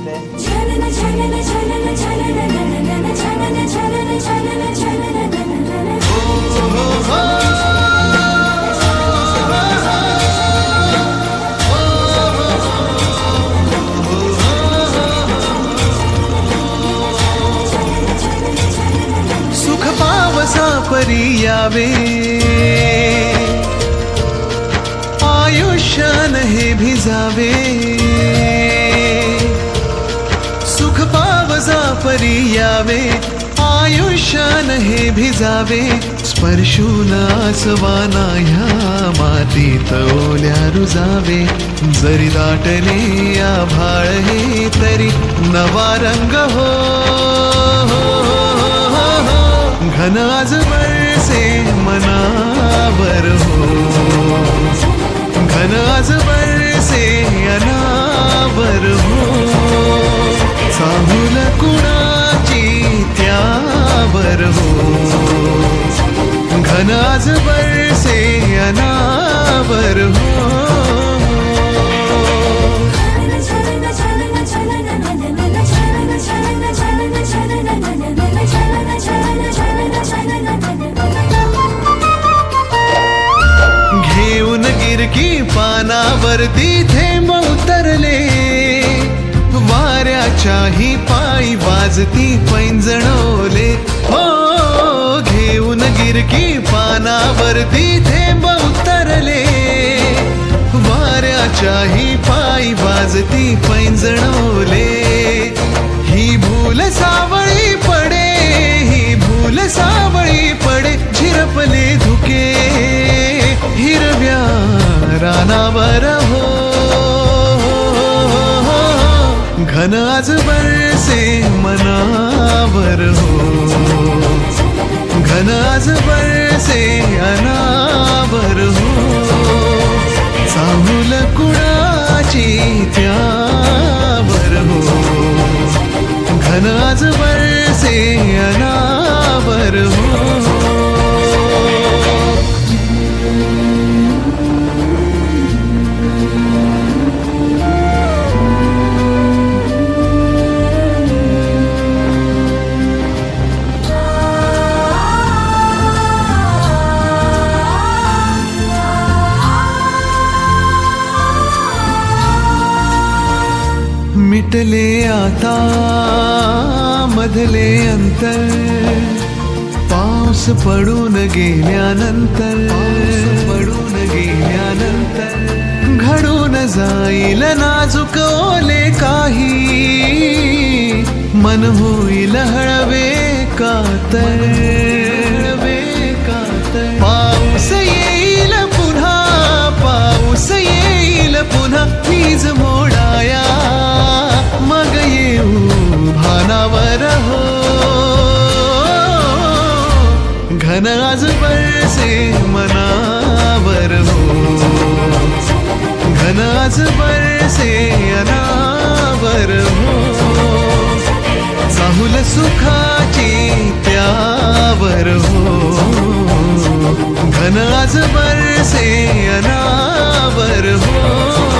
येते. सुख पावसा परी यावे, आयुष्यान हे भिजावे. सुख पावसा परी यावे, आयुष्यान हे भिजावे. स्पर्शून आसवाना ह्या मातीत ओल्या रुजावे. जरी दाटले आभाळ हे तरी नवा रंग हो. घन आज बरसे मनावर हो. घन आज बरसे अनावर हो. चाहुल कुणाची त्यावर हो. घन आज बरसे अनावर हो. घेऊन गिरकी पानावरती थेंब उतरले. वाऱ्याच्याही पायी वाजती पैंजणोले. हो, घेऊन गिरकी पानावरती थेंब उतरले. वाऱ्याच्याही पायी वाजती पैंजणोले. ही भूल सावळी पडे, ही भूल सावळी पडे. झिरपले धुके हिरव्या रानावर हो. घन आज बरसे मनावर हो. घन आज बरसे अनावर हो. चाहुल कुणाची त्यावर हो. घन आज बरसे अनावर हो. मिटले आता मधले अंतर. पाऊस पडून गेल्यानंतर, पडून गेल्यानंतर घडून जाईल नाजूक ओले काही. मन होईल हळवे कातर, पाऊस येईल पुन्हा, पाऊस येईल पुन्हा. वीज मोडाया मग येऊ भानावर हो. घन आज बरसे मनावर हो. घन आज बरसे अनावर हो. चाहुल सुखाची त्यावर हो. घन आज बरसे अनावर हो.